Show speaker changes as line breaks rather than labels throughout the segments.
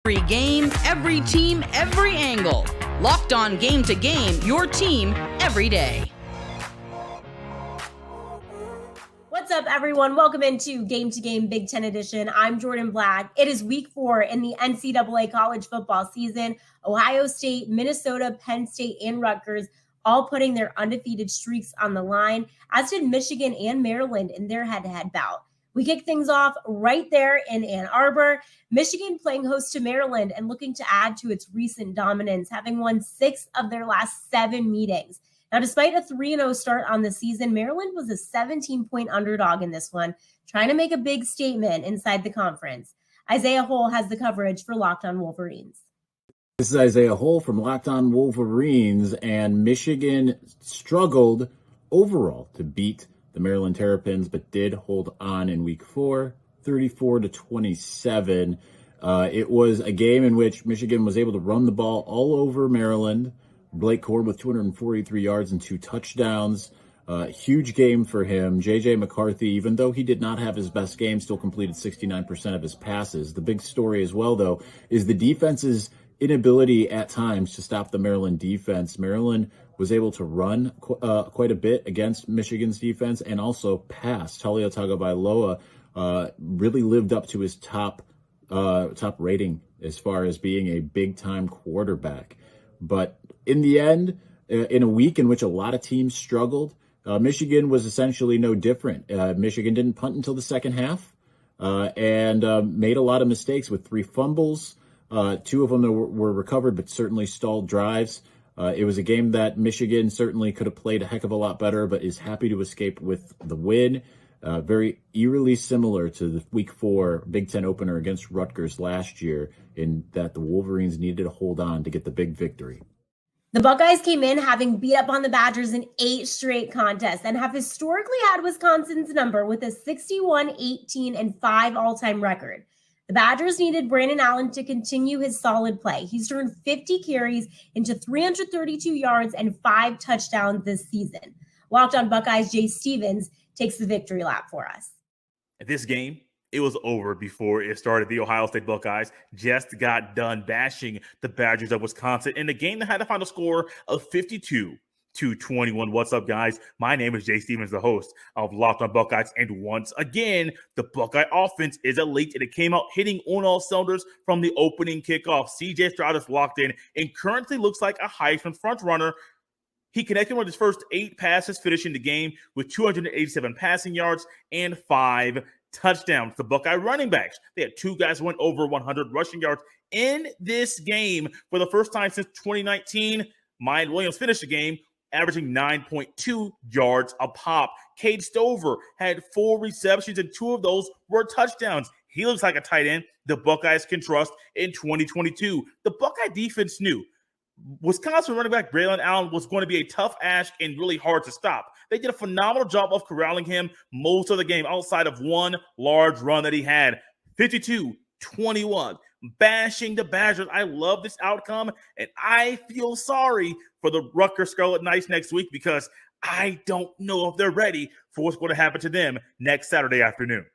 Every game, every team, every angle. Locked On Game to Game, your team every day.
What's up, everyone? Welcome into Game to Game Big Ten Edition. I'm Jordan Black. It is week 4 in the NCAA college football season. Ohio State, Minnesota, Penn State, and Rutgers all putting their undefeated streaks on the line, as did Michigan and Maryland in their head-to-head bout. We kick things off right there in Ann Arbor. Michigan playing host to Maryland and looking to add to its recent dominance, having won 6 of their last 7 meetings. Now, despite a 3-0 start on the season, Maryland was a 17-point underdog in this one, trying to make a big statement inside the conference. Isaiah Hull has the coverage for Locked On Wolverines.
This is Isaiah Hull from Locked On Wolverines, and Michigan struggled overall to beat the Maryland Terrapins, but did hold on in week 4, 34-27. It was a game in which Michigan was able to run the ball all over Maryland. Blake Corum with 243 yards and 2 touchdowns. Huge game for him. J.J. McCarthy, even though he did not have his best game, still completed 69% of his passes. The big story as well, though, is the defense's inability at times to stop the Maryland defense. Maryland was able to run quite a bit against Michigan's defense and also pass. Talia Tagovailoa really lived up to his top rating as far as being a big-time quarterback. But in the end, in a week in which a lot of teams struggled, Michigan was essentially no different. Michigan didn't punt until the second half and made a lot of mistakes with 3 fumbles. 2 of them were recovered, but certainly stalled drives. It was a game that Michigan certainly could have played a heck of a lot better, but is happy to escape with the win. Very eerily similar to the Week 4 Big Ten opener against Rutgers last year, in that the Wolverines needed to hold on to get the big victory.
The Buckeyes came in having beat up on the Badgers in 8 straight contests and have historically had Wisconsin's number with a 61-18-5 all-time record. The Badgers needed Brandon Allen to continue his solid play. He's turned 50 carries into 332 yards and 5 touchdowns this season. Locked On Buckeyes, Jay Stevens takes the victory lap for us.
This game, it was over before it started. The Ohio State Buckeyes just got done bashing the Badgers of Wisconsin in a game that had a final score of 52-21. What's up, guys? My name is Jay Stevens, the host of Locked On Buckeyes, and once again, the Buckeye offense is elite, and it came out hitting on all cylinders from the opening kickoff. C.J. Stroud is locked in and currently looks like a Heisman frontrunner. He connected with his first 8 passes, finishing the game with 287 passing yards and 5 touchdowns. The Buckeye running backs, they had 2 guys who went over 100 rushing yards in this game for the first time since 2019. Mike Williams finished the game averaging 9.2 yards a pop. Cade Stover had 4 receptions, and 2 of those were touchdowns. He looks like a tight end the Buckeyes can trust in 2022. The Buckeye defense knew Wisconsin running back Braylon Allen was going to be a tough ask and really hard to stop. They did a phenomenal job of corralling him most of the game outside of one large run that he had. 52-21, bashing the Badgers. I love this outcome, and I feel sorry for the Rutgers Scarlet Knights next week because I don't know if they're ready for what's going to happen to them next Saturday afternoon.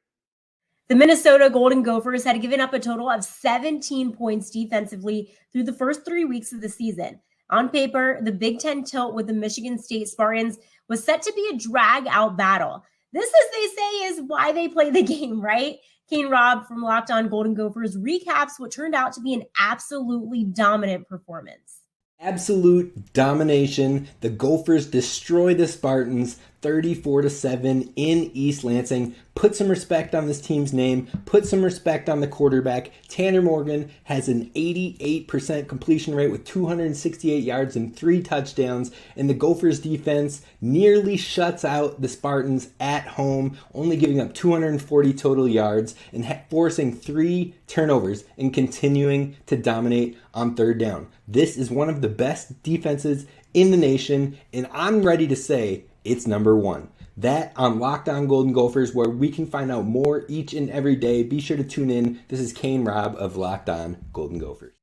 The Minnesota Golden Gophers had given up a total of 17 points defensively through the first 3 weeks of the season. On paper, the Big Ten tilt with the Michigan State Spartans was set to be a drag-out battle. This, as they say, is why they play the game, right? Kane Robb from Locked On Golden Gophers recaps what turned out to be an absolutely dominant performance.
Absolute domination. The Gophers destroy the Spartans 34-7 in East Lansing. Put some respect on this team's name. Put some respect on the quarterback. Tanner Morgan has an 88% completion rate with 268 yards and 3 touchdowns. And the Gophers defense nearly shuts out the Spartans at home, only giving up 240 total yards and forcing 3 turnovers and continuing to dominate on third down. This is one of the best defenses in the nation, and I'm ready to say it's number 1. That on Locked On Golden Gophers, where we can find out more each and every day. Be sure to tune in. This is Kane Robb of Locked On Golden Gophers.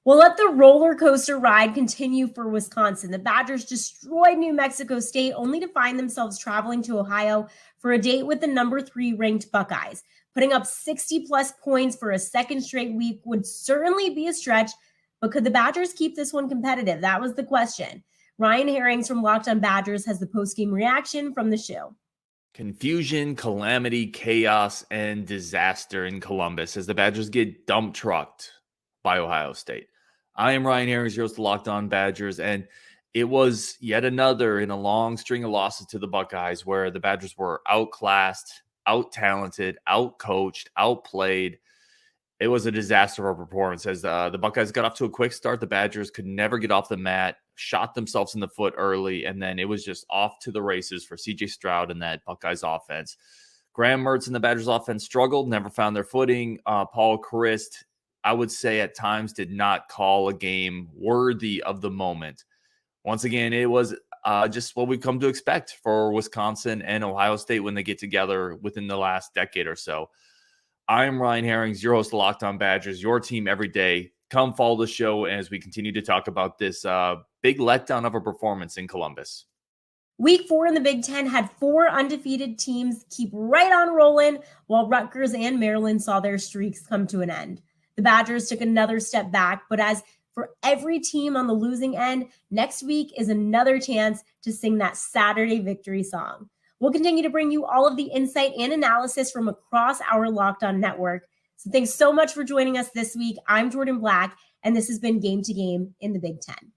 We'll let the roller coaster ride continue for Wisconsin. The Badgers destroyed New Mexico State only to find themselves traveling to Ohio for a date with the number 3 ranked Buckeyes. Putting up 60-plus points for a second straight week would certainly be a stretch, but could the Badgers keep this one competitive? That was the question. Ryan Herrings from Locked On Badgers has the postgame reaction from the show.
Confusion, calamity, chaos, and disaster in Columbus as the Badgers get dump trucked by Ohio State. I am Ryan Herrings, your host of Locked On Badgers, and it was yet another in a long string of losses to the Buckeyes where the Badgers were outclassed, out-talented, out-coached, outplayed. It was a disaster of a performance as the Buckeyes got off to a quick start. The Badgers could never get off the mat, shot themselves in the foot early, and then it was just off to the races for C.J. Stroud and that Buckeyes offense. Graham Mertz and the Badgers offense struggled, never found their footing. Paul Chryst, I would say at times, did not call a game worthy of the moment. Once again, it was just what we've come to expect for Wisconsin and Ohio State when they get together within the last decade or so. I am Ryan Herrings, your host of Locked On Badgers, your team every day. Come follow the show as we continue to talk about this big letdown of a performance in Columbus.
Week 4 in the Big Ten had 4 undefeated teams keep right on rolling, while Rutgers and Maryland saw their streaks come to an end. The Badgers took another step back, but as for every team on the losing end, next week is another chance to sing that Saturday victory song. We'll continue to bring you all of the insight and analysis from across our Locked On network. So thanks so much for joining us this week. I'm Jordan Black, and this has been Game to Game in the Big Ten.